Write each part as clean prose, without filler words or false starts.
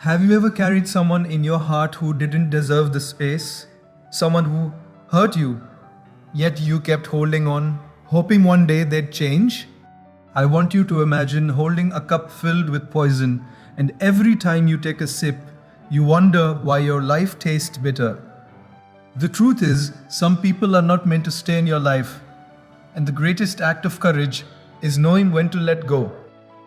Have you ever carried someone in your heart who didn't deserve the space? Someone who hurt you, yet you kept holding on, hoping one day they'd change? I want you to imagine holding a cup filled with poison, and every time you take a sip, you wonder why your life tastes bitter. The truth is, some people are not meant to stay in your life, and the greatest act of courage is knowing when to let go.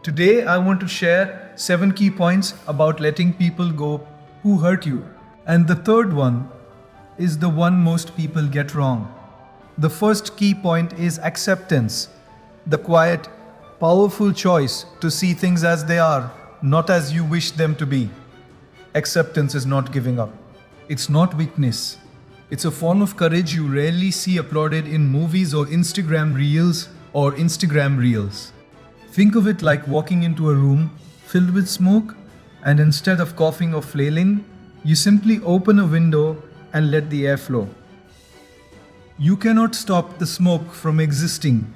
Today, I want to share 7 key points about letting people go who hurt you. And the third one is the one most people get wrong. The first key point is acceptance, the quiet, powerful choice to see things as they are, not as you wish them to be. Acceptance is not giving up. It's not weakness. It's a form of courage you rarely see applauded in movies or Instagram reels. Think of it like walking into a room filled with smoke, and instead of coughing or flailing, you simply open a window and let the air flow. You cannot stop the smoke from existing,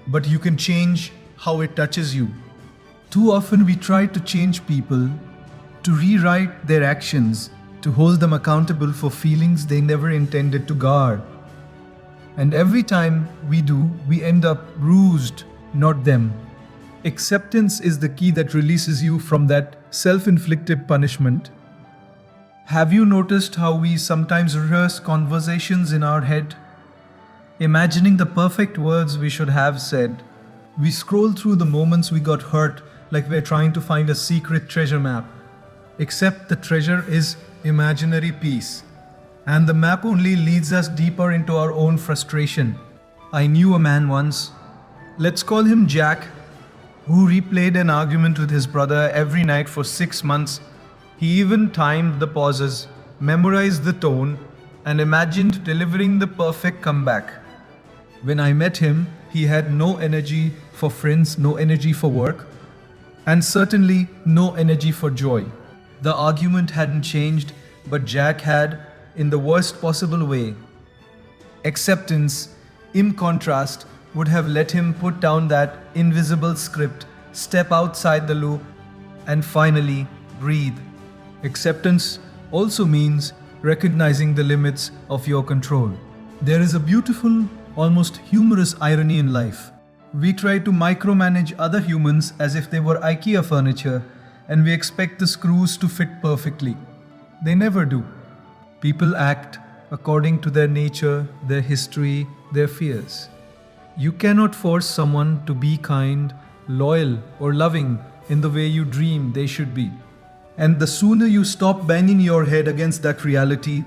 but you can change how it touches you. Too often we try to change people, to rewrite their actions, to hold them accountable for feelings they never intended to guard. And every time we do, we end up bruised, not them. Acceptance is the key that releases you from that self-inflicted punishment. Have you noticed how we sometimes rehearse conversations in our head, imagining the perfect words we should have said? We scroll through the moments we got hurt like we're trying to find a secret treasure map. Except the treasure is imaginary peace, and the map only leads us deeper into our own frustration. I knew a man once, let's call him Jack, who replayed an argument with his brother every night for 6 months. He even timed the pauses, memorized the tone, and imagined delivering the perfect comeback. When I met him, he had no energy for friends, no energy for work, and certainly no energy for joy. The argument hadn't changed, but Jack had, in the worst possible way. Acceptance, in contrast, would have let him put down that invisible script, step outside the loop, and finally breathe. Acceptance also means recognizing the limits of your control. There is a beautiful, almost humorous irony in life. We try to micromanage other humans as if they were IKEA furniture, and we expect the screws to fit perfectly. They never do. People act according to their nature, their history, their fears. You cannot force someone to be kind, loyal, or loving in the way you dream they should be. And the sooner you stop banging your head against that reality,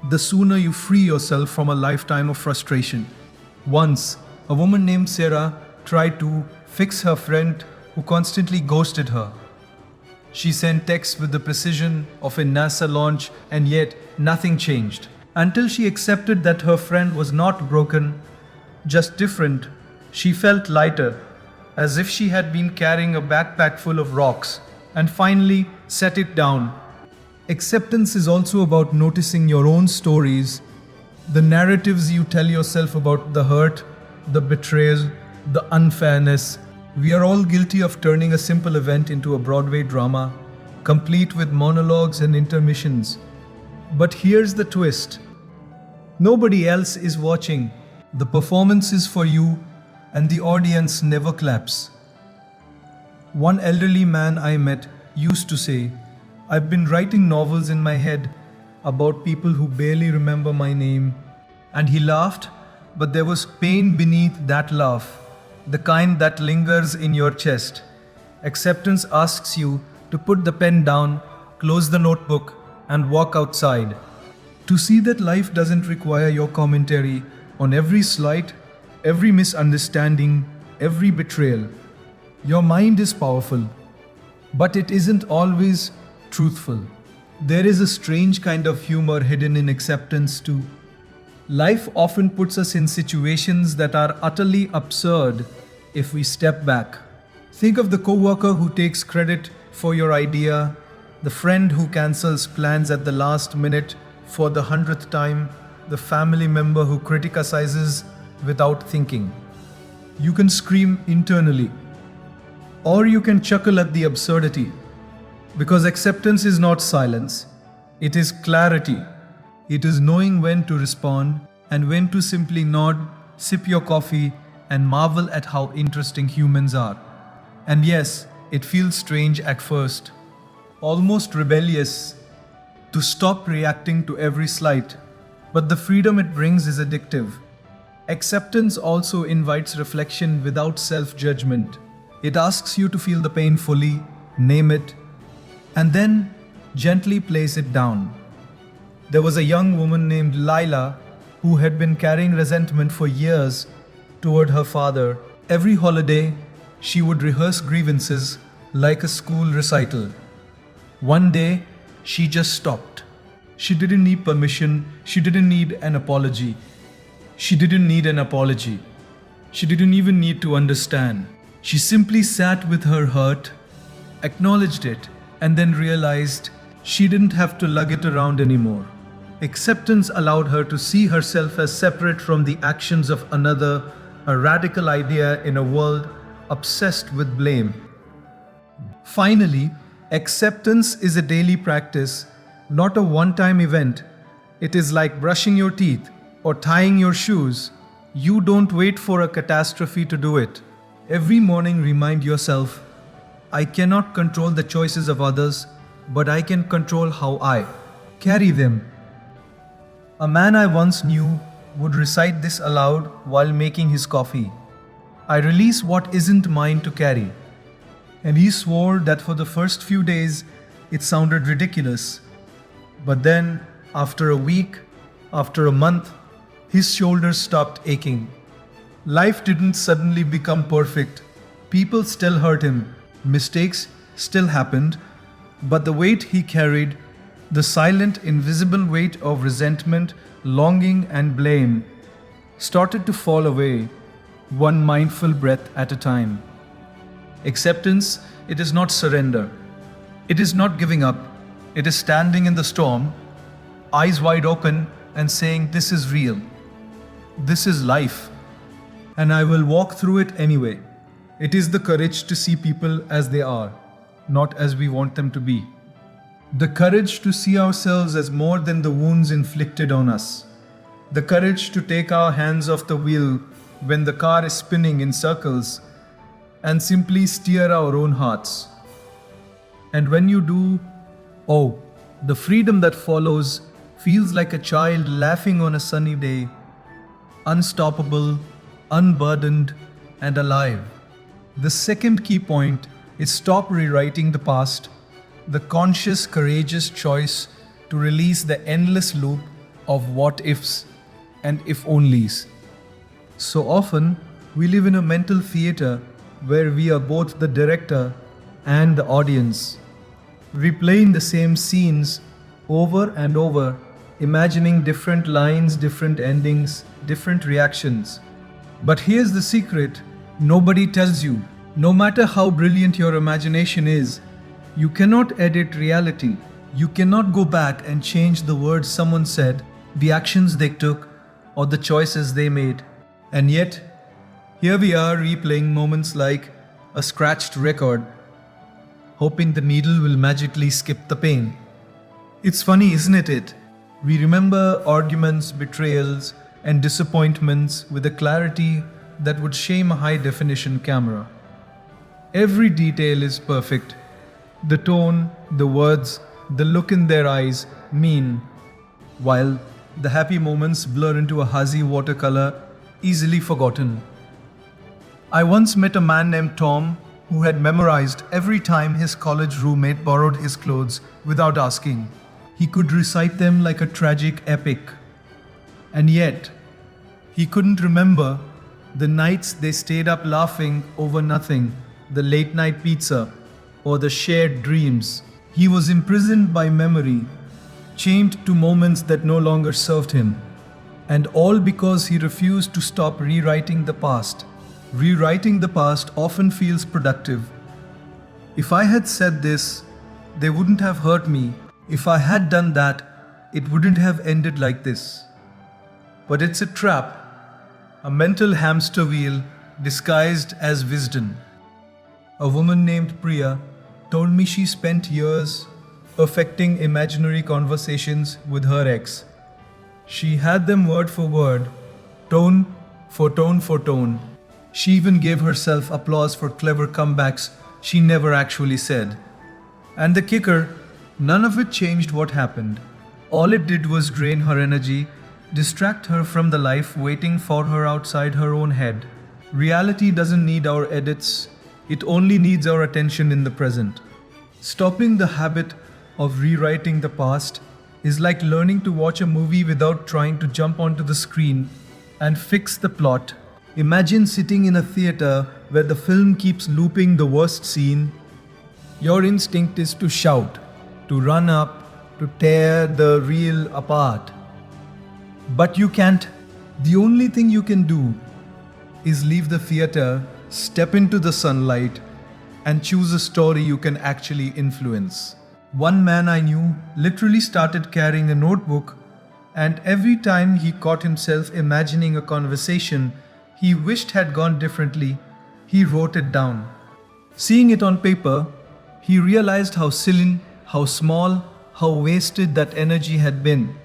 the sooner you free yourself from a lifetime of frustration. Once, a woman named Sarah tried to fix her friend who constantly ghosted her. She sent texts with the precision of a NASA launch, and yet nothing changed. Until she accepted that her friend was not broken, just different, she felt lighter, as if she had been carrying a backpack full of rocks, and finally set it down. Acceptance is also about noticing your own stories, the narratives you tell yourself about the hurt, the betrayal, the unfairness. We are all guilty of turning a simple event into a Broadway drama, complete with monologues and intermissions. But here's the twist. Nobody else is watching. The performance is for you, and the audience never claps. One elderly man I met used to say, "I've been writing novels in my head about people who barely remember my name." And he laughed, but there was pain beneath that laugh, the kind that lingers in your chest. Acceptance asks you to put the pen down, close the notebook, and walk outside. To see that life doesn't require your commentary on every slight, every misunderstanding, every betrayal. Your mind is powerful, but it isn't always truthful. There is a strange kind of humor hidden in acceptance too. Life often puts us in situations that are utterly absurd if we step back. Think of the coworker who takes credit for your idea, the friend who cancels plans at the last minute for the 100th time, the family member who criticizes without thinking. You can scream internally, or you can chuckle at the absurdity. Because acceptance is not silence, it is clarity. It is knowing when to respond and when to simply nod, sip your coffee, and marvel at how interesting humans are. And yes, it feels strange at first, almost rebellious, to stop reacting to every slight. But the freedom it brings is addictive. Acceptance also invites reflection without self judgment. It asks you to feel the pain fully, name it, and then gently place it down. There was a young woman named Lila who had been carrying resentment for years toward her father. Every holiday, she would rehearse grievances like a school recital. One day, she just stopped. She didn't need permission, she didn't need an apology. She didn't need an apology. She didn't even need to understand. She simply sat with her hurt, acknowledged it, and then realized she didn't have to lug it around anymore. Acceptance allowed her to see herself as separate from the actions of another, a radical idea in a world obsessed with blame. Finally, acceptance is a daily practice, not a one-time event. It is like brushing your teeth or tying your shoes. You don't wait for a catastrophe to do it. Every morning remind yourself, I cannot control the choices of others, but I can control how I carry them. A man I once knew would recite this aloud while making his coffee. I release what isn't mine to carry. And he swore that for the first few days it sounded ridiculous. But then, after a week, after a month, his shoulders stopped aching. Life didn't suddenly become perfect. People still hurt him. Mistakes still happened. But the weight he carried, the silent, invisible weight of resentment, longing, and blame, started to fall away, one mindful breath at a time. Acceptance, it is not surrender. It is not giving up. It is standing in the storm, eyes wide open, and saying, this is real. This is life. And I will walk through it anyway. It is the courage to see people as they are, not as we want them to be. The courage to see ourselves as more than the wounds inflicted on us. The courage to take our hands off the wheel when the car is spinning in circles and simply steer our own hearts. And when you do, oh, the freedom that follows feels like a child laughing on a sunny day, unstoppable, unburdened, and alive. The second key point is stop rewriting the past, the conscious, courageous choice to release the endless loop of what ifs and if onlys. So often, we live in a mental theater where we are both the director and the audience, replaying the same scenes over and over, imagining different lines, different endings, different reactions. But here's the secret: nobody tells you. No matter how brilliant your imagination is, you cannot edit reality. You cannot go back and change the words someone said, the actions they took, or the choices they made. And yet, here we are replaying moments like a scratched record, hoping the needle will magically skip the pain. It's funny, isn't it? We remember arguments, betrayals, and disappointments with a clarity that would shame a high-definition camera. Every detail is perfect. The tone, the words, the look in their eyes mean, while the happy moments blur into a hazy watercolor, easily forgotten. I once met a man named Tom who had memorized every time his college roommate borrowed his clothes without asking. He could recite them like a tragic epic. And yet, he couldn't remember the nights they stayed up laughing over nothing, the late night pizza, or the shared dreams. He was imprisoned by memory, chained to moments that no longer served him. And all because he refused to stop rewriting the past. Rewriting the past often feels productive. If I had said this, they wouldn't have hurt me. If I had done that, it wouldn't have ended like this. But it's a trap, a mental hamster wheel disguised as wisdom. A woman named Priya told me she spent years affecting imaginary conversations with her ex. She had them word for word, tone for tone for tone. She even gave herself applause for clever comebacks she never actually said. And the kicker, none of it changed what happened. All it did was drain her energy, distract her from the life waiting for her outside her own head. Reality doesn't need our edits, it only needs our attention in the present. Stopping the habit of rewriting the past is like learning to watch a movie without trying to jump onto the screen and fix the plot. Imagine sitting in a theater where the film keeps looping the worst scene. Your instinct is to shout, to run up, to tear the reel apart. But you can't. The only thing you can do is leave the theater, step into the sunlight, and choose a story you can actually influence. One man I knew literally started carrying a notebook, and every time he caught himself imagining a conversation he wished had gone differently, he wrote it down. Seeing it on paper, he realized how silly, how small, how wasted that energy had been.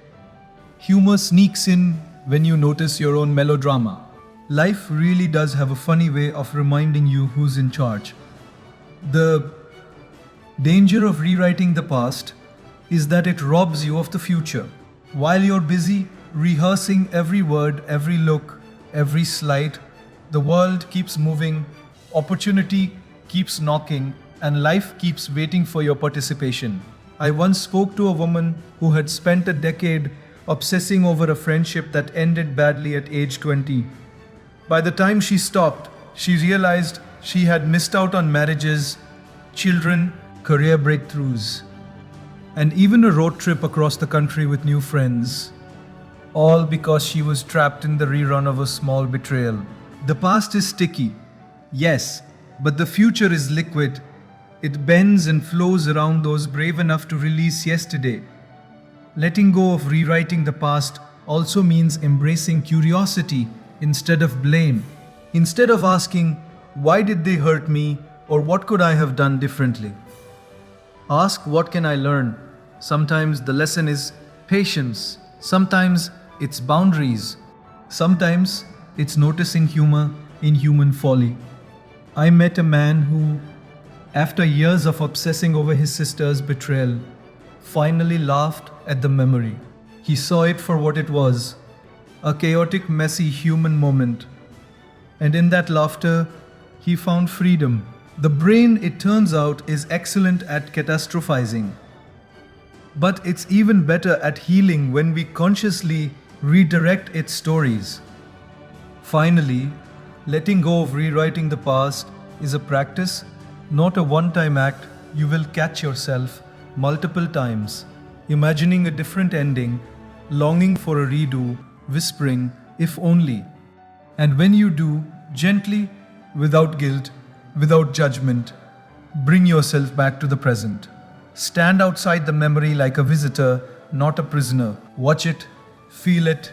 Humor sneaks in when you notice your own melodrama. Life really does have a funny way of reminding you who's in charge. The danger of rewriting the past is that it robs you of the future. While you're busy rehearsing every word, every look, every slide, the world keeps moving, opportunity keeps knocking, and life keeps waiting for your participation. I once spoke to a woman who had spent a decade obsessing over a friendship that ended badly at age 20. By the time she stopped, she realized she had missed out on marriages, children, career breakthroughs, and even a road trip across the country with new friends. All because she was trapped in the rerun of a small betrayal. The past is sticky, yes, but the future is liquid. It bends and flows around those brave enough to release yesterday. Letting go of rewriting the past also means embracing curiosity instead of blame. Instead of asking, why did they hurt me, or what could I have done differently? Ask, what can I learn? Sometimes the lesson is patience. Sometimes it's boundaries. Sometimes it's noticing humor in human folly. I met a man who, after years of obsessing over his sister's betrayal, finally laughed at the memory. He saw it for what it was, a chaotic, messy human moment. And in that laughter, he found freedom. The brain, it turns out, is excellent at catastrophizing. But it's even better at healing when we consciously redirect its stories. Finally, letting go of rewriting the past is a practice, not a one-time act. You will catch yourself multiple times, imagining a different ending, longing for a redo, whispering, if only. And when you do, gently, without guilt, without judgment, bring yourself back to the present. Stand outside the memory like a visitor, not a prisoner. Watch it, feel it,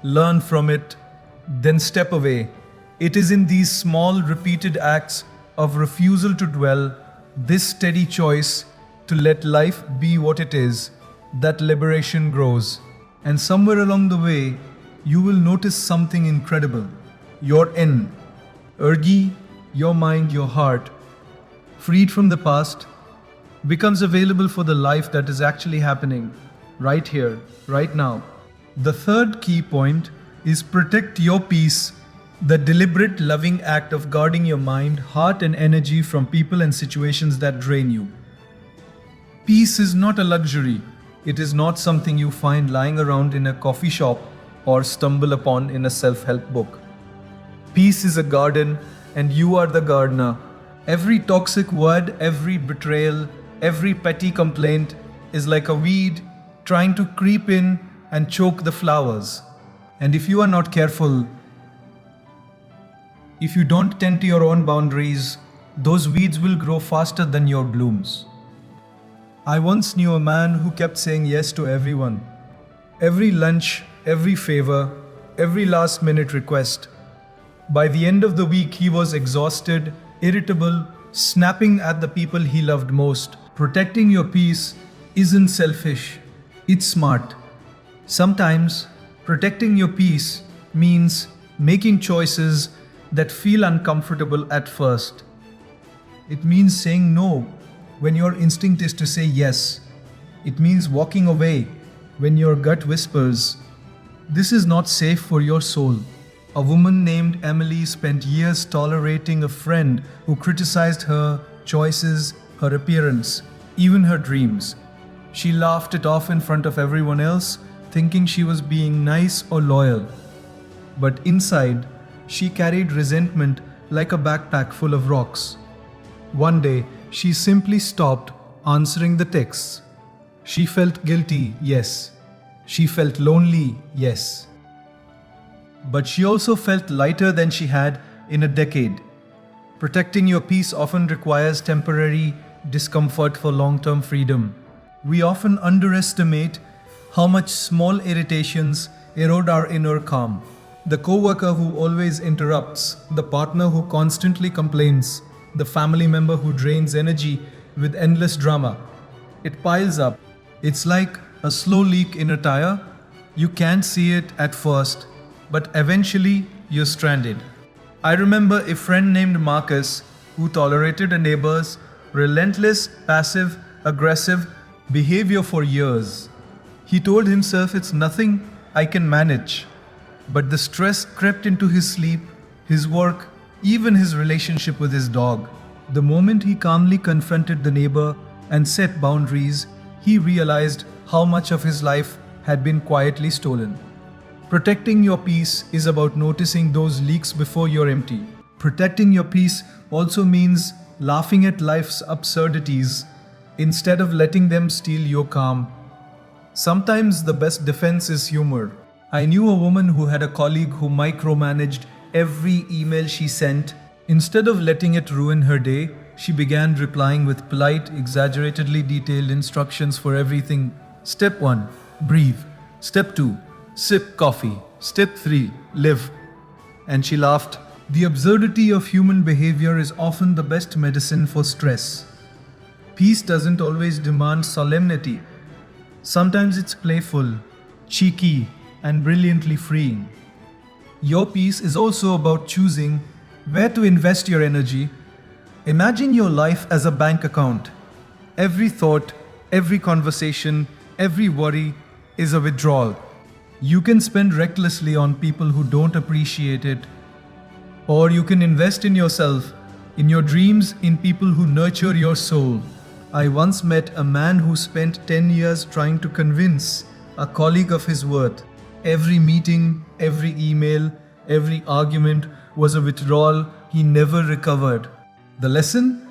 learn from it, then step away. It is in these small, repeated acts of refusal to dwell, this steady choice to let life be what it is, that liberation grows. And somewhere along the way, you will notice something incredible. Your in, Ergi, your mind, your heart, freed from the past, becomes available for the life that is actually happening, right here, right now. The third key point is protect your peace, the deliberate, loving act of guarding your mind, heart, and energy from people and situations that drain you. Peace is not a luxury. It is not something you find lying around in a coffee shop or stumble upon in a self-help book. Peace is a garden, and you are the gardener. Every toxic word, every betrayal, every petty complaint is like a weed trying to creep in and choke the flowers. And if you are not careful, if you don't tend to your own boundaries, those weeds will grow faster than your blooms. I once knew a man who kept saying yes to everyone. Every lunch, every favor, every last-minute request. By the end of the week, he was exhausted, irritable, snapping at the people he loved most. Protecting your peace isn't selfish, it's smart. Sometimes, protecting your peace means making choices that feel uncomfortable at first. It means saying no when your instinct is to say yes. It means walking away when your gut whispers, "This is not safe for your soul." A woman named Emily spent years tolerating a friend who criticized her choices, her appearance, even her dreams. She laughed it off in front of everyone else, thinking she was being nice or loyal. But inside, she carried resentment like a backpack full of rocks. One day, she simply stopped answering the texts. She felt guilty, yes. She felt lonely, yes. But she also felt lighter than she had in a decade. Protecting your peace often requires temporary discomfort for long-term freedom. We often underestimate how much small irritations erode our inner calm. The coworker who always interrupts, the partner who constantly complains, the family member who drains energy with endless drama. It piles up. It's like a slow leak in a tire. You can't see it at first, but eventually you're stranded. I remember a friend named Marcus who tolerated a neighbor's relentless, passive, aggressive behavior for years. He told himself it's nothing I can manage. But the stress crept into his sleep, his work, even his relationship with his dog. The moment he calmly confronted the neighbor and set boundaries, he realized how much of his life had been quietly stolen. Protecting your peace is about noticing those leaks before you're empty. Protecting your peace also means laughing at life's absurdities instead of letting them steal your calm. Sometimes the best defense is humor. I knew a woman who had a colleague who micromanaged every email she sent. Instead of letting it ruin her day, she began replying with polite, exaggeratedly detailed instructions for everything. Step 1, breathe. Step 2, sip coffee. Step 3, live. And she laughed. The absurdity of human behavior is often the best medicine for stress. Peace doesn't always demand solemnity. Sometimes it's playful, cheeky, and brilliantly freeing. Your peace is also about choosing where to invest your energy. Imagine your life as a bank account. Every thought, every conversation, every worry is a withdrawal. You can spend recklessly on people who don't appreciate it, or you can invest in yourself, in your dreams, in people who nurture your soul. I once met a man who spent 10 years trying to convince a colleague of his worth. Every meeting, every email, every argument was a withdrawal he never recovered. The lesson?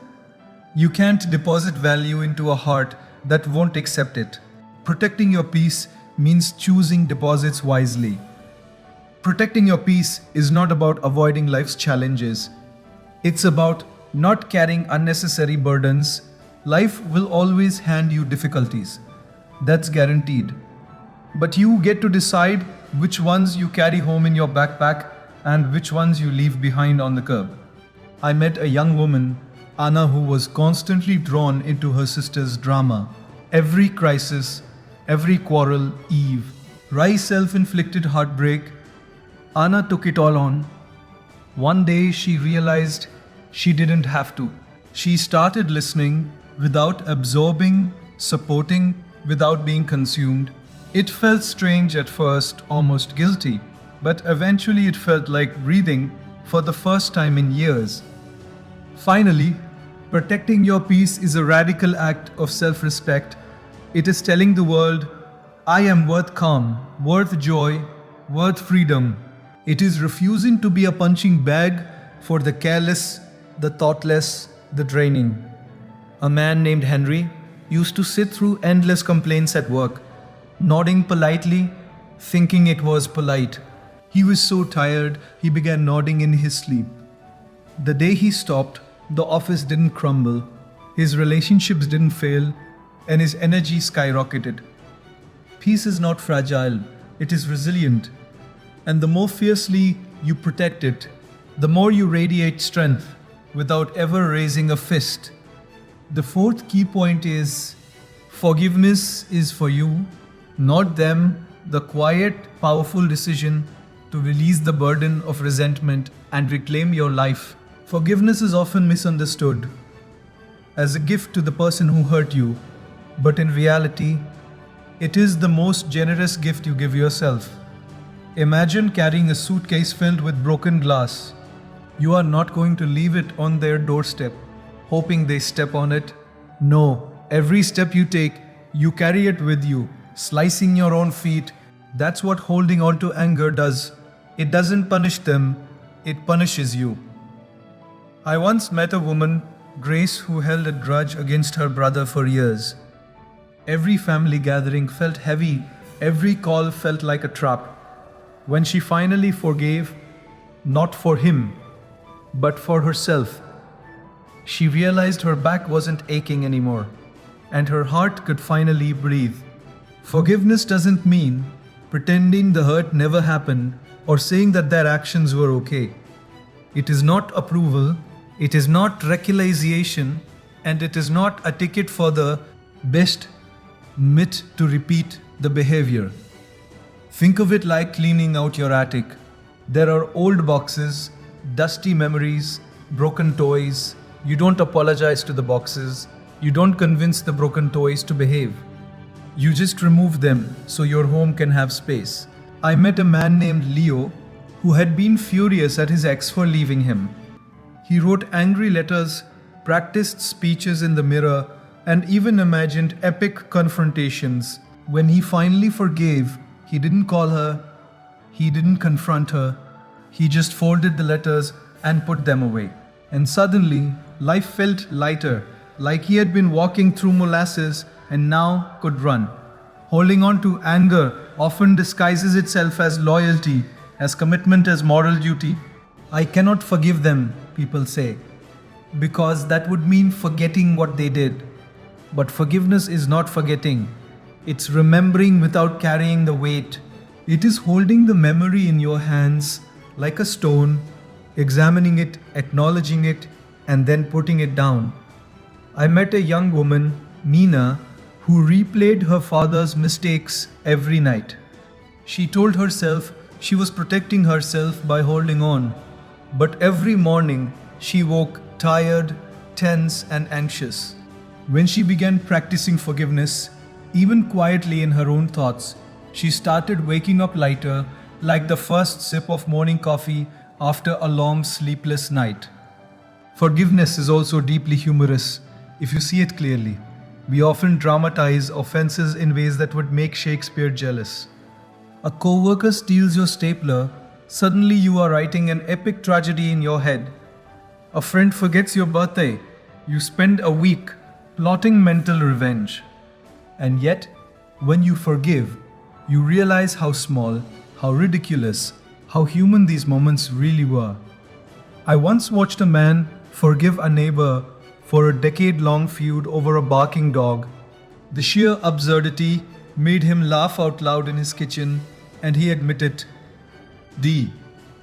You can't deposit value into a heart that won't accept it. Protecting your peace means choosing deposits wisely. Protecting your peace is not about avoiding life's challenges. It's about not carrying unnecessary burdens. Life will always hand you difficulties. That's guaranteed. But you get to decide which ones you carry home in your backpack and which ones you leave behind on the curb. I met a young woman, Anna, who was constantly drawn into her sister's drama. Every crisis, every quarrel, Eve. Rise self-inflicted heartbreak. Anna took it all on. One day she realized she didn't have to. She started listening without absorbing, supporting without being consumed. It felt strange at first, almost guilty, but eventually it felt like breathing for the first time in years. Finally, protecting your peace is a radical act of self-respect. It is telling the world, I am worth calm, worth joy, worth freedom. It is refusing to be a punching bag for the careless, the thoughtless, the draining. A man named Henry used to sit through endless complaints at work, nodding politely, thinking it was polite. He was so tired, he began nodding in his sleep. The day he stopped, the office didn't crumble, his relationships didn't fail, and his energy skyrocketed. Peace is not fragile, it is resilient. And the more fiercely you protect it, the more you radiate strength. without ever raising a fist. The fourth key point is forgiveness is for you, not them, the quiet, powerful decision to release the burden of resentment and reclaim your life. Forgiveness is often misunderstood as a gift to the person who hurt you, but in reality, it is the most generous gift you give yourself. Imagine carrying a suitcase filled with broken glass. You are not going to leave it on their doorstep, hoping they step on it. No, every step you take, you carry it with you, slicing your own feet. That's what holding on to anger does. It doesn't punish them, it punishes you. I once met a woman, Grace, who held a grudge against her brother for years. Every family gathering felt heavy, every call felt like a trap. When she finally forgave, not for him, but for herself, she realized her back wasn't aching anymore, and her heart could finally breathe. Forgiveness doesn't mean pretending the hurt never happened or saying that their actions were okay. It is not approval, it is not reconciliation, and it is not a ticket for the best myth to repeat the behavior. Think of it like cleaning out your attic. There are old boxes, dusty memories, broken toys. You don't apologize to the boxes. You don't convince the broken toys to behave. You just remove them so your home can have space. I met a man named Leo who had been furious at his ex for leaving him. He wrote angry letters, practiced speeches in the mirror, and even imagined epic confrontations. When he finally forgave, he didn't call her, he didn't confront her, he just folded the letters and put them away. And suddenly, life felt lighter, like he had been walking through molasses and now could run. Holding on to anger often disguises itself as loyalty, as commitment, as moral duty. I cannot forgive them, people say, because that would mean forgetting what they did. But forgiveness is not forgetting. It's remembering without carrying the weight. It is holding the memory in your hands like a stone, examining it, acknowledging it, and then putting it down. I met a young woman, Nina, who replayed her father's mistakes every night. She told herself she was protecting herself by holding on. But every morning, she woke tired, tense, and anxious. When she began practicing forgiveness, even quietly in her own thoughts, she started waking up lighter, like the first sip of morning coffee after a long sleepless night. Forgiveness is also deeply humorous, if you see it clearly. We often dramatize offenses in ways that would make Shakespeare jealous. A co-worker steals your stapler, suddenly you are writing an epic tragedy in your head. A friend forgets your birthday, you spend a week plotting mental revenge. And yet, when you forgive, you realize how small, how ridiculous, how human these moments really were. I once watched a man forgive a neighbor for a decade-long feud over a barking dog. The sheer absurdity made him laugh out loud in his kitchen, and he admitted,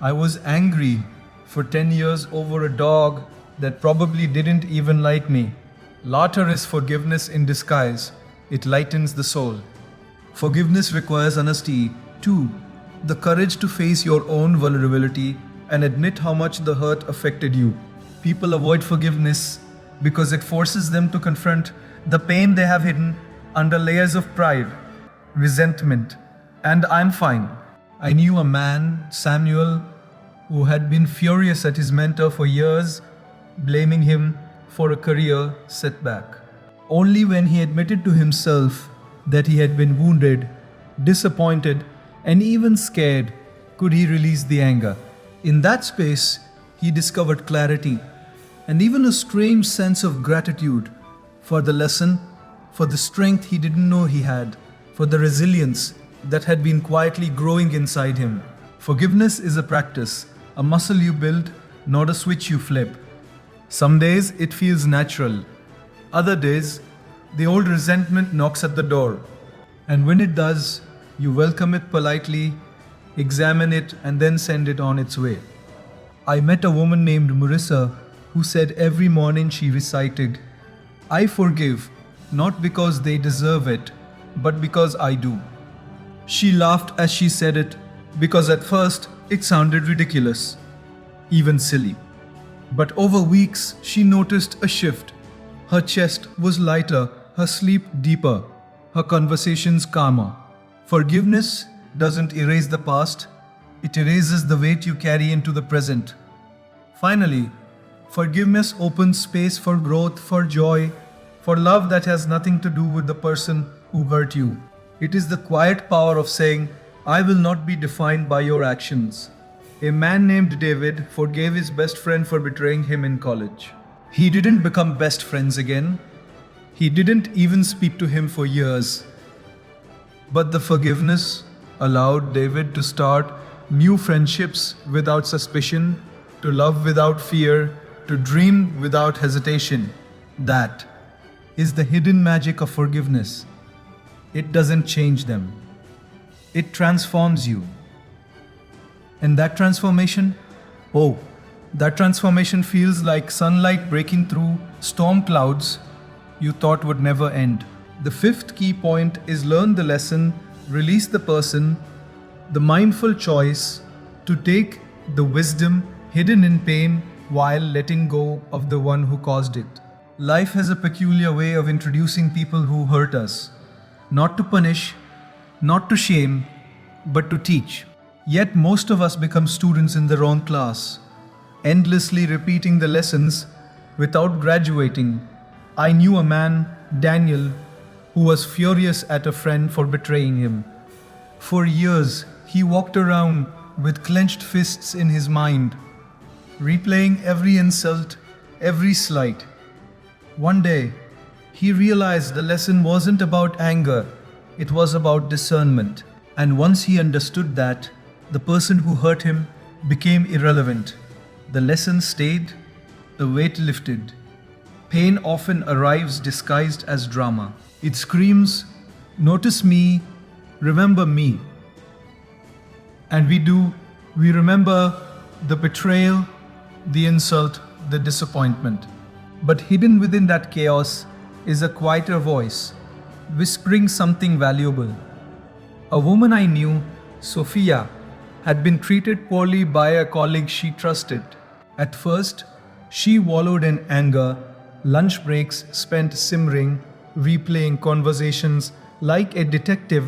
I was angry for 10 years over a dog that probably didn't even like me. Laughter is forgiveness in disguise. It lightens the soul. Forgiveness requires honesty, too. The courage to face your own vulnerability and admit how much the hurt affected you. People avoid forgiveness because it forces them to confront the pain they have hidden under layers of pride, resentment, and I'm fine. I knew a man, Samuel, who had been furious at his mentor for years, blaming him for a career setback. Only when he admitted to himself that he had been wounded, disappointed, and even scared could he release the anger. In that space, he discovered clarity and even a strange sense of gratitude for the lesson, for the strength he didn't know he had, for the resilience that had been quietly growing inside him. Forgiveness is a practice, a muscle you build, not a switch you flip. Some days it feels natural. Other days, the old resentment knocks at the door. And when it does, you welcome it politely, examine it, and then send it on its way. I met a woman named Marissa who said every morning she recited, "I forgive, not because they deserve it, but because I do." She laughed as she said it because at first it sounded ridiculous, even silly. But over weeks, she noticed a shift. Her chest was lighter, her sleep deeper, her conversations calmer. Forgiveness doesn't erase the past, it erases the weight you carry into the present. Finally, forgiveness opens space for growth, for joy, for love that has nothing to do with the person who hurt you. It is the quiet power of saying, "I will not be defined by your actions." A man named David forgave his best friend for betraying him in college. He didn't become best friends again. He didn't even speak to him for years. But the forgiveness allowed David to start new friendships without suspicion, to love without fear, to dream without hesitation. That is the hidden magic of forgiveness. It doesn't change them. It transforms you. And that transformation, that transformation feels like sunlight breaking through storm clouds you thought would never end. The fifth key point is learn the lesson, release the person, the mindful choice to take the wisdom hidden in pain while letting go of the one who caused it. Life has a peculiar way of introducing people who hurt us, not to punish, not to shame, but to teach. Yet most of us become students in the wrong class, endlessly repeating the lessons without graduating. I knew a man, Daniel, who was furious at a friend for betraying him. For years, he walked around with clenched fists in his mind, replaying every insult, every slight. One day, he realized the lesson wasn't about anger, it was about discernment. And once he understood that, the person who hurt him became irrelevant. The lesson stayed, the weight lifted. Pain often arrives disguised as drama. It screams, "Notice me, remember me." And we remember the betrayal, the insult, the disappointment. But hidden within that chaos is a quieter voice, whispering something valuable. A woman I knew, Sophia, had been treated poorly by a colleague she trusted. At first, she wallowed in anger, lunch breaks spent simmering, replaying conversations like a detective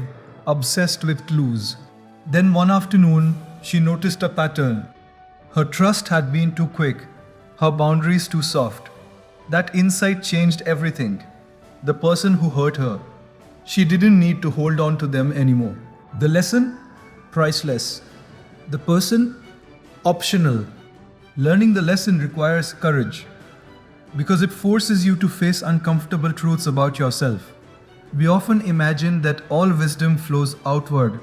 obsessed with clues. Then one afternoon, she noticed a pattern. Her trust had been too quick, her boundaries too soft. That insight changed everything. The person who hurt her, she didn't need to hold on to them anymore. The lesson? Priceless. The person? Optional. Learning the lesson requires courage because it forces you to face uncomfortable truths about yourself. We often imagine that all wisdom flows outward,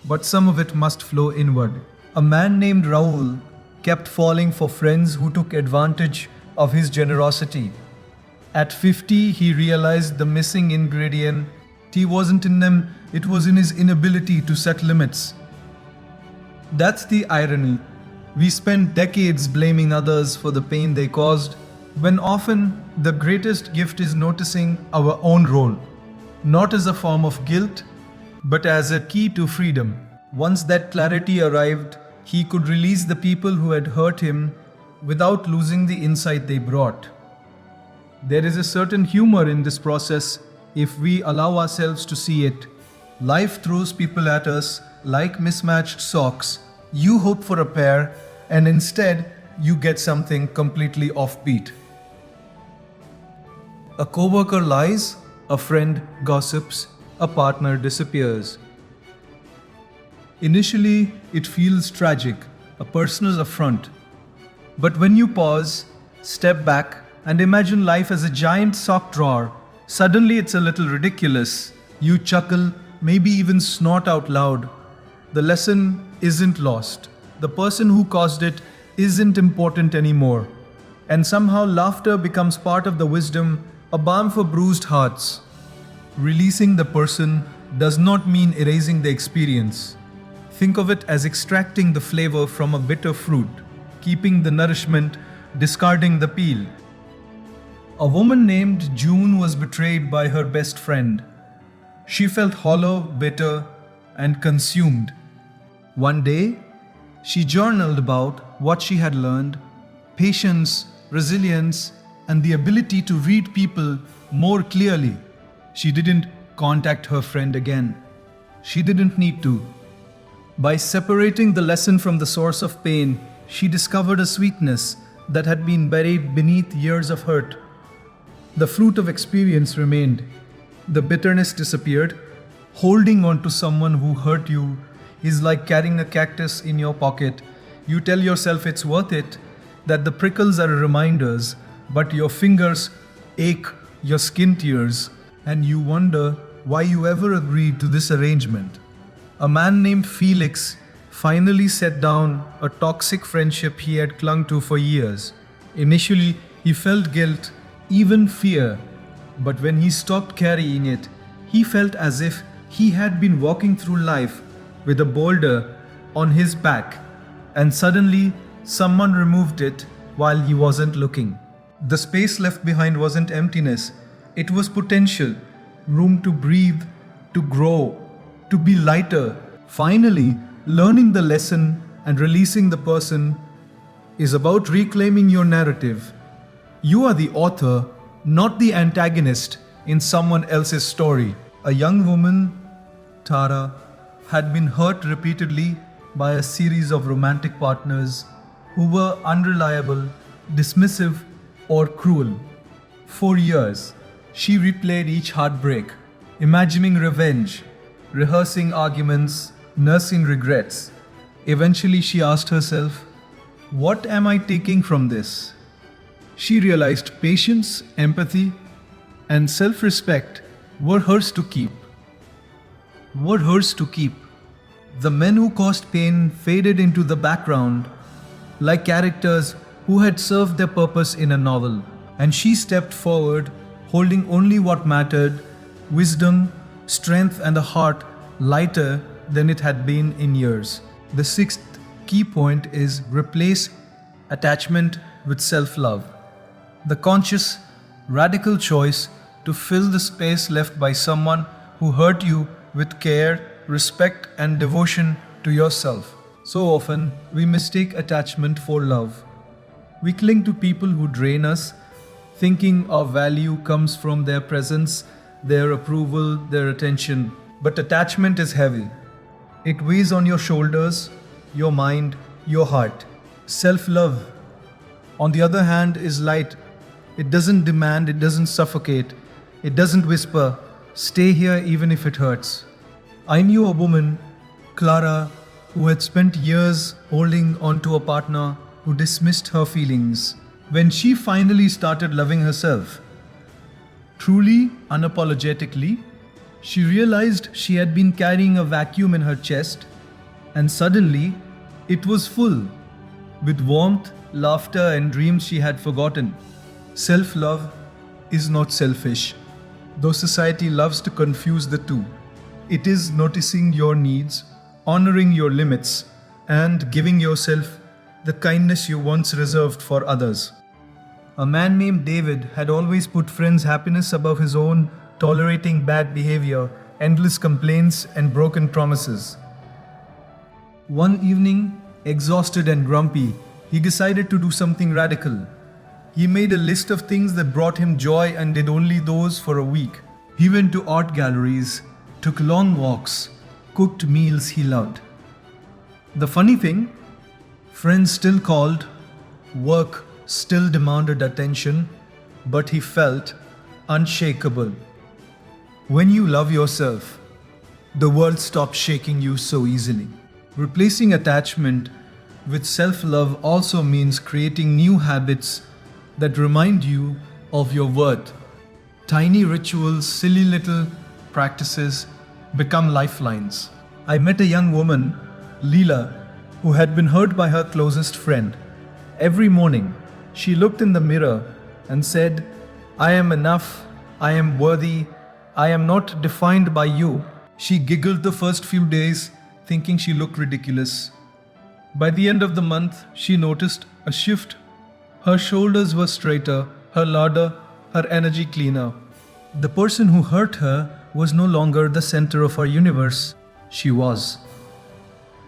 but some of it must flow inward. A man named Rahul kept falling for friends who took advantage of his generosity. At 50, he realized the missing ingredient. He wasn't in them, it was in his inability to set limits. That's the irony. We spend decades blaming others for the pain they caused, when often the greatest gift is noticing our own role, not as a form of guilt, but as a key to freedom. Once that clarity arrived, he could release the people who had hurt him without losing the insight they brought. There is a certain humor in this process if we allow ourselves to see it. Life throws people at us like mismatched socks. You hope for a pair, and instead, you get something completely offbeat. A coworker lies, a friend gossips, a partner disappears. Initially, it feels tragic, a personal affront. But when you pause, step back, and imagine life as a giant sock drawer, suddenly it's a little ridiculous. You chuckle, maybe even snort out loud. The lesson isn't lost. The person who caused it isn't important anymore. And somehow laughter becomes part of the wisdom, a balm for bruised hearts. Releasing the person does not mean erasing the experience. Think of it as extracting the flavor from a bitter fruit, keeping the nourishment discarding the peel. A woman named June was betrayed by her best friend. She felt hollow, bitter, and consumed. One day, she journaled about what she had learned: patience, resilience, and the ability to read people more clearly. She didn't contact her friend again. She didn't need to. By separating the lesson from the source of pain, she discovered a sweetness that had been buried beneath years of hurt. The fruit of experience remained. The bitterness disappeared. Holding on to someone who hurt you is like carrying a cactus in your pocket. You tell yourself it's worth it, that the prickles are reminders, but your fingers ache, your skin tears, and you wonder why you ever agreed to this arrangement. A man named Felix finally set down a toxic friendship he had clung to for years. Initially, he felt guilt, even fear, but when he stopped carrying it, he felt as if he had been walking through life with a boulder on his back, and suddenly someone removed it while he wasn't looking. The space left behind wasn't emptiness, it was potential, room to breathe, to grow, to be lighter. Finally, learning the lesson and releasing the person is about reclaiming your narrative. You are the author, not the antagonist in someone else's story. A young woman, Tara, had been hurt repeatedly by a series of romantic partners who were unreliable, dismissive, or cruel. For years, she replayed each heartbreak, imagining revenge, rehearsing arguments, nursing regrets. Eventually, she asked herself, "What am I taking from this?" She realized patience, empathy, and self-respect were hers to keep. The men who caused pain faded into the background, like characters who had served their purpose in a novel, and she stepped forward, holding only what mattered: wisdom, strength, and a heart lighter than it had been in years. The sixth key point is replace attachment with self-love. The conscious, radical choice to fill the space left by someone who hurt you with care, respect, and devotion to yourself. So often, we mistake attachment for love. We cling to people who drain us, thinking our value comes from their presence, their approval, their attention. But attachment is heavy. It weighs on your shoulders, your mind, your heart. Self-love, on the other hand, is light. It doesn't demand, it doesn't suffocate, it doesn't whisper, "Stay here even if it hurts." I knew a woman, Clara, who had spent years holding on to a partner who dismissed her feelings. When she finally started loving herself, truly, unapologetically, she realized she had been carrying a vacuum in her chest, and suddenly it was full, with warmth, laughter, and dreams she had forgotten. Self-love is not selfish, though society loves to confuse the two. It is noticing your needs, honoring your limits, and giving yourself the kindness you once reserved for others. A man named David had always put friends' happiness above his own, tolerating bad behavior, endless complaints, and broken promises. One evening, exhausted and grumpy, he decided to do something radical. He made a list of things that brought him joy and did only those for a week. He went to art galleries, took long walks, cooked meals he loved. The funny thing, friends still called, work still demanded attention, but he felt unshakable. When you love yourself, the world stops shaking you so easily. Replacing attachment with self-love also means creating new habits that remind you of your worth. Tiny rituals, silly little practices become lifelines. I met a young woman, Leela, who had been hurt by her closest friend. Every morning, she looked in the mirror and said, "I am enough, I am worthy, I am not defined by you." She giggled the first few days, thinking she looked ridiculous. By the end of the month, she noticed a shift. Her shoulders were straighter, her louder, her energy cleaner. The person who hurt her was no longer the center of her universe. She was.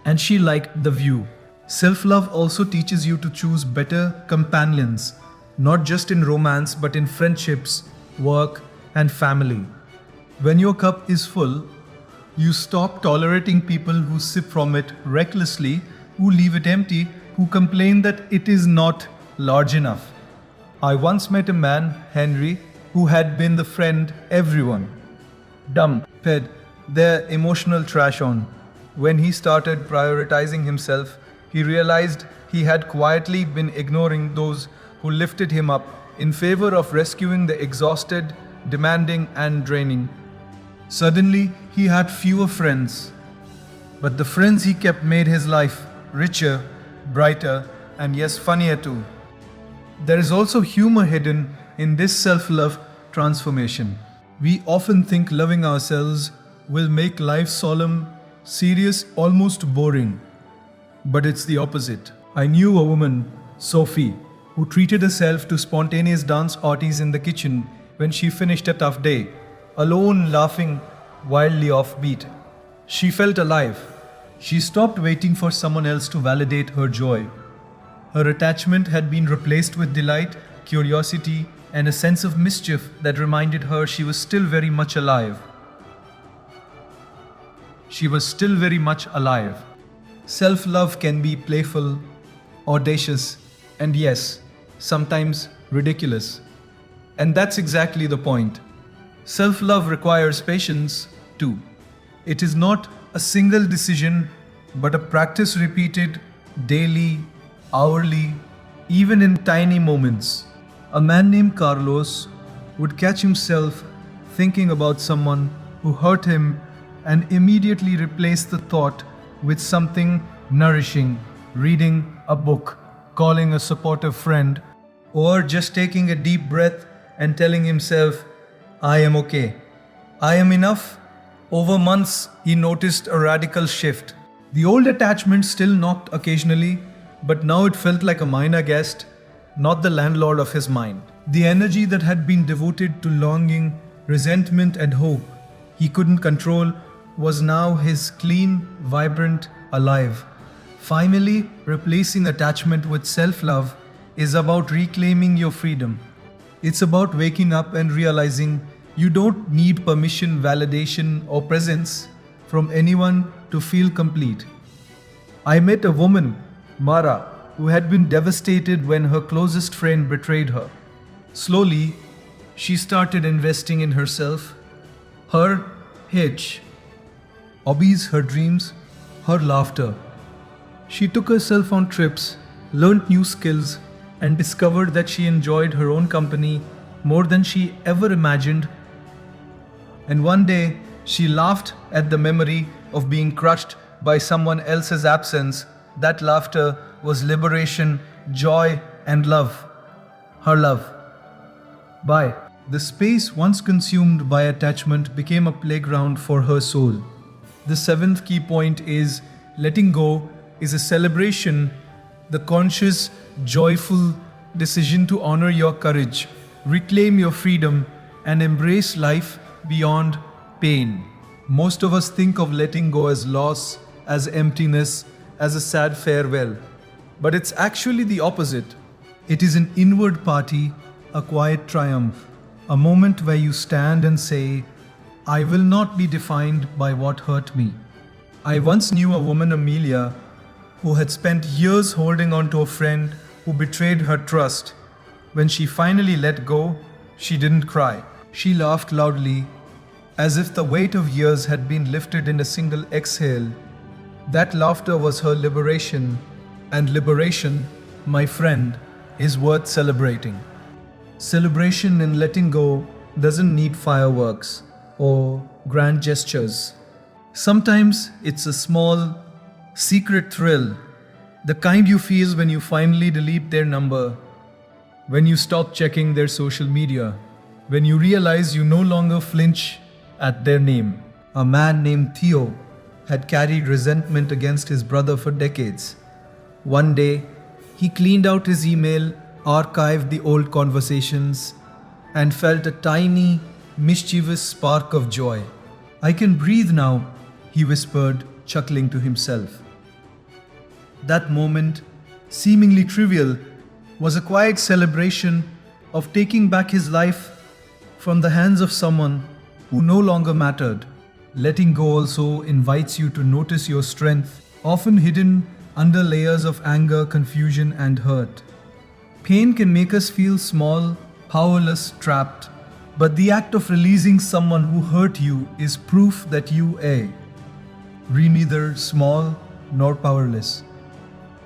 And she liked the view. Self love also teaches you to choose better companions, not just in romance but in friendships, work, and family. When your cup is full, you stop tolerating people who sip from it recklessly, who leave it empty, who complain that it is not large enough. I once met a man, Henry, who had been the friend everyone dumped their emotional trash on. When he started prioritizing himself, he realized he had quietly been ignoring those who lifted him up in favor of rescuing the exhausted, demanding, and draining. Suddenly, he had fewer friends, but the friends he kept made his life richer, brighter, and yes, funnier too. There is also humor hidden in this self love transformation. We often think loving ourselves will make life solemn, serious, almost boring. But it's the opposite. I knew a woman, Sophie, who treated herself to spontaneous dance parties in the kitchen when she finished a tough day, alone laughing wildly offbeat. She felt alive. She stopped waiting for someone else to validate her joy. Her attachment had been replaced with delight, curiosity, and a sense of mischief that reminded her she was still very much alive. She was still very much alive. Self love can be playful, audacious, and yes, sometimes ridiculous. And that's exactly the point. Self love requires patience too. It is not a single decision, but a practice repeated daily, hourly, even in tiny moments. A man named Carlos would catch himself thinking about someone who hurt him and immediately replace the thought with something nourishing, reading a book, calling a supportive friend, or just taking a deep breath and telling himself, I am okay. I am enough. Over months, he noticed a radical shift. The old attachment still knocked occasionally, but now it felt like a minor guest, not the landlord of his mind. The energy that had been devoted to longing, resentment, and hope he couldn't control was now his clean, vibrant, alive. Finally, replacing attachment with self-love is about reclaiming your freedom. It's about waking up and realizing you don't need permission, validation, or presence from anyone to feel complete. I met a woman, Mara, who had been devastated when her closest friend betrayed her. Slowly, she started investing in herself, her hobbies, her dreams, her laughter. She took herself on trips, learned new skills, and discovered that she enjoyed her own company more than she ever imagined. And one day, she laughed at the memory of being crushed by someone else's absence. That laughter was liberation, joy, and love. Her love. Bye. The space once consumed by attachment became a playground for her soul. The seventh key point is letting go is a celebration, the conscious, joyful decision to honor your courage, reclaim your freedom, and embrace life beyond pain. Most of us think of letting go as loss, as emptiness, as a sad farewell. But it's actually the opposite. It is an inward party, a quiet triumph, a moment where you stand and say, I will not be defined by what hurt me. I once knew a woman, Amelia, who had spent years holding on to a friend who betrayed her trust. When she finally let go, she didn't cry. She laughed loudly, as if the weight of years had been lifted in a single exhale. That laughter was her liberation, and liberation, my friend, is worth celebrating. Celebration in letting go doesn't need fireworks or grand gestures. Sometimes it's a small, secret thrill, the kind you feel when you finally delete their number, when you stop checking their social media, when you realize you no longer flinch at their name. A man named Theo had carried resentment against his brother for decades. One day, he cleaned out his email, archived the old conversations, and felt a tiny, mischievous spark of joy. I can breathe now, he whispered, chuckling to himself. That moment, seemingly trivial, was a quiet celebration of taking back his life from the hands of someone who no longer mattered. Letting go also invites you to notice your strength, often hidden under layers of anger, confusion, and hurt. Pain can make us feel small, powerless, trapped, but the act of releasing someone who hurt you is proof that you are neither small nor powerless.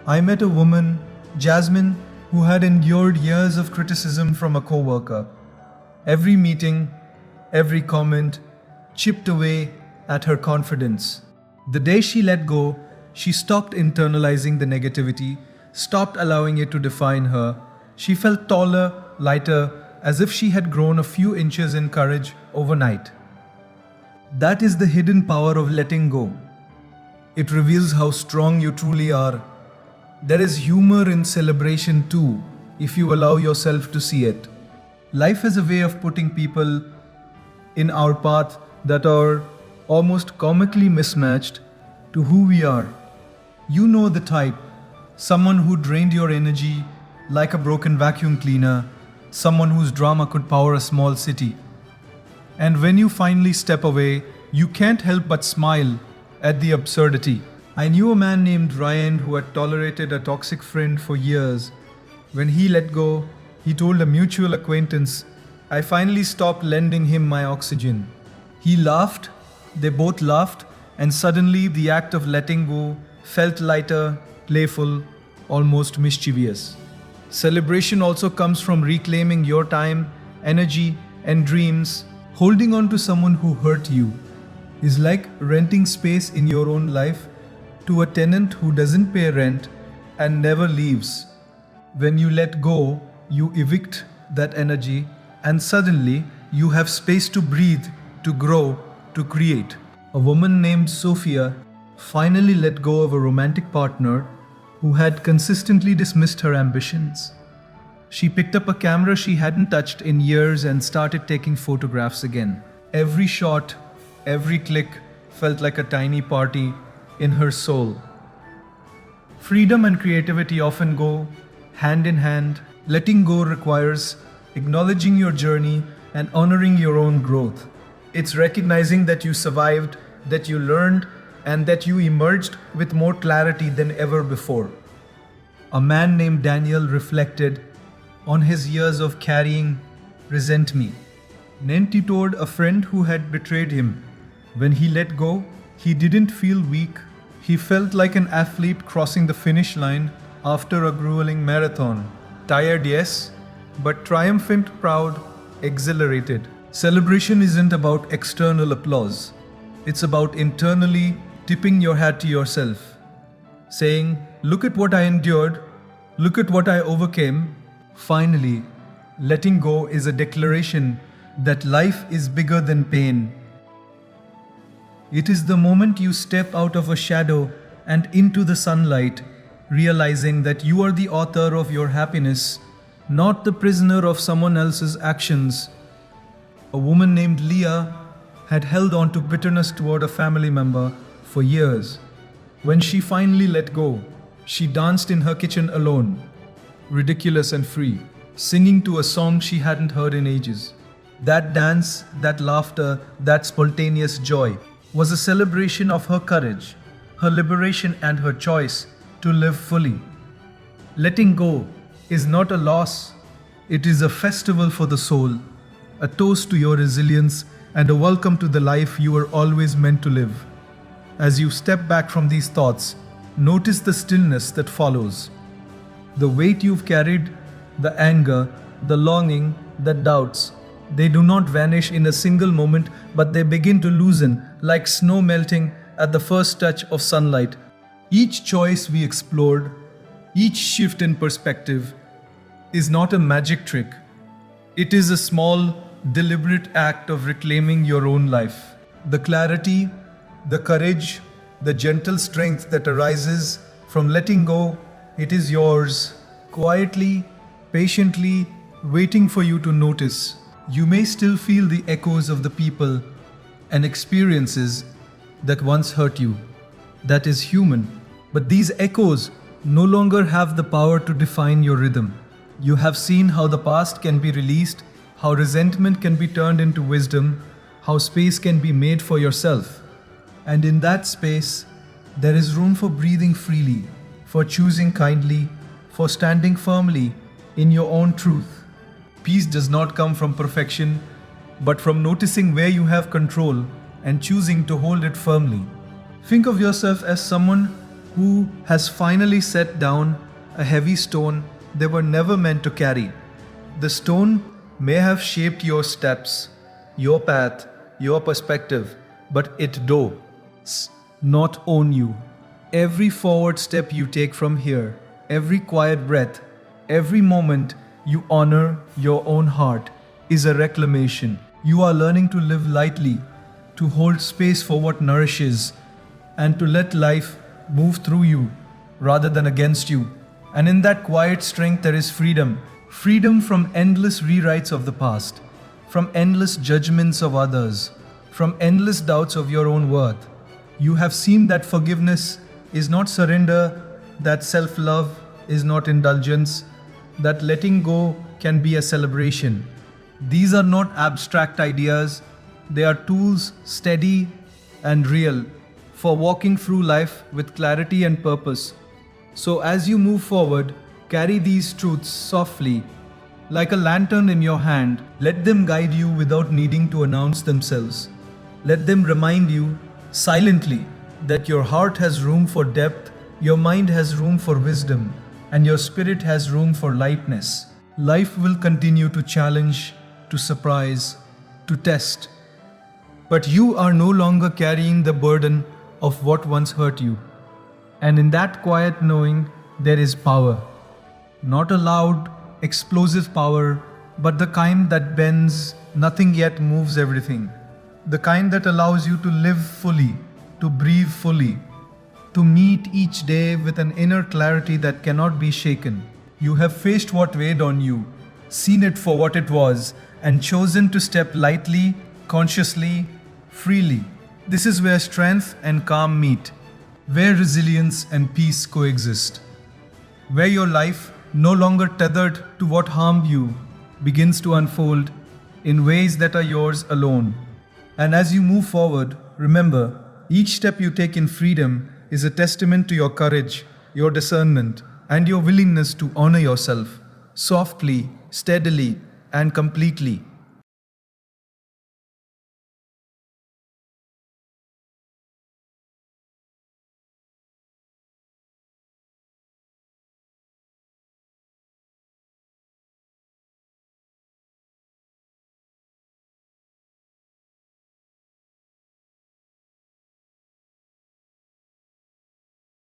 I met a woman, Jasmine, who had endured years of criticism from a coworker. Every meeting, every comment chipped away at her confidence. The day she let go, she stopped internalizing the negativity, stopped allowing it to define her. She felt taller, lighter, as if she had grown a few inches in courage overnight. That is the hidden power of letting go. It reveals how strong you truly are. There is humor in celebration too, if you allow yourself to see it. Life has a way of putting people in our path that are almost comically mismatched to who we are. You know the type, someone who drained your energy like a broken vacuum cleaner, someone whose drama could power a small city. And when you finally step away, you can't help but smile at the absurdity. I knew a man named Ryan who had tolerated a toxic friend for years. When he let go, he told a mutual acquaintance, "I finally stopped lending him my oxygen." He laughed, they both laughed, and suddenly the act of letting go felt lighter, playful, almost mischievous. Celebration also comes from reclaiming your time, energy, and dreams. Holding on to someone who hurt you is like renting space in your own life to a tenant who doesn't pay rent and never leaves. When you let go, you evict that energy, and suddenly you have space to breathe, to grow, to create. A woman named Sophia finally let go of a romantic partner who had consistently dismissed her ambitions. She picked up a camera she hadn't touched in years and started taking photographs again. Every shot, every click felt like a tiny party in her soul. Freedom and creativity often go hand in hand. Letting go requires acknowledging your journey and honoring your own growth. It's recognizing that you survived, that you learned, and that you emerged with more clarity than ever before. A man named Daniel reflected on his years of carrying resentment. He told a friend who had betrayed him. When he let go, he didn't feel weak. He felt like an athlete crossing the finish line after a grueling marathon. Tired, yes, but triumphant, proud, exhilarated. Celebration isn't about external applause. It's about internally tipping your hat to yourself, saying, "Look at what I endured, look at what I overcame." Finally, letting go is a declaration that life is bigger than pain. It is the moment you step out of a shadow and into the sunlight, realizing that you are the author of your happiness, not the prisoner of someone else's actions. A woman named Leah had held on to bitterness toward a family member for years. When she finally let go, she danced in her kitchen alone, ridiculous and free, singing to a song she hadn't heard in ages. That dance, that laughter, that spontaneous joy was a celebration of her courage, her liberation, and her choice to live fully. Letting go is not a loss, it is a festival for the soul, a toast to your resilience, and a welcome to the life you were always meant to live. As you step back from these thoughts, notice the stillness that follows. The weight you've carried, the anger, the longing, the doubts, they do not vanish in a single moment, but they begin to loosen like snow melting at the first touch of sunlight. Each choice we explored, each shift in perspective, is not a magic trick. It is a small, deliberate act of reclaiming your own life. The clarity, the courage, the gentle strength that arises from letting go, it is yours, quietly, patiently waiting for you to notice. You may still feel the echoes of the people and experiences that once hurt you. That is human. But these echoes no longer have the power to define your rhythm. You have seen how the past can be released, how resentment can be turned into wisdom, how space can be made for yourself. And in that space, there is room for breathing freely, for choosing kindly, for standing firmly in your own truth. Peace does not come from perfection, but from noticing where you have control and choosing to hold it firmly. Think of yourself as someone who has finally set down a heavy stone they were never meant to carry. The stone may have shaped your steps, your path, your perspective, but it does not own you. Every forward step you take from here, every quiet breath, every moment you honor your own heart is a reclamation. You are learning to live lightly, to hold space for what nourishes, and to let life move through you rather than against you. And in that quiet strength, there is freedom. Freedom from endless rewrites of the past, from endless judgments of others, from endless doubts of your own worth. You have seen that forgiveness is not surrender, that self-love is not indulgence, that letting go can be a celebration. These are not abstract ideas, they are tools steady and real for walking through life with clarity and purpose. So as you move forward, carry these truths softly, like a lantern in your hand. Let them guide you without needing to announce themselves. Let them remind you silently that your heart has room for depth, your mind has room for wisdom, and your spirit has room for lightness. Life will continue to challenge, to surprise, to test. But you are no longer carrying the burden of what once hurt you. And in that quiet knowing, there is power. Not a loud, explosive power, but the kind that bends nothing yet moves everything. The kind that allows you to live fully, to breathe fully, to meet each day with an inner clarity that cannot be shaken. You have faced what weighed on you, seen it for what it was, and chosen to step lightly, consciously, freely. This is where strength and calm meet, where resilience and peace coexist, where your life, no longer tethered to what harmed you, begins to unfold in ways that are yours alone. And as you move forward, remember, each step you take in freedom is a testament to your courage, your discernment, and your willingness to honor yourself softly, steadily, and completely.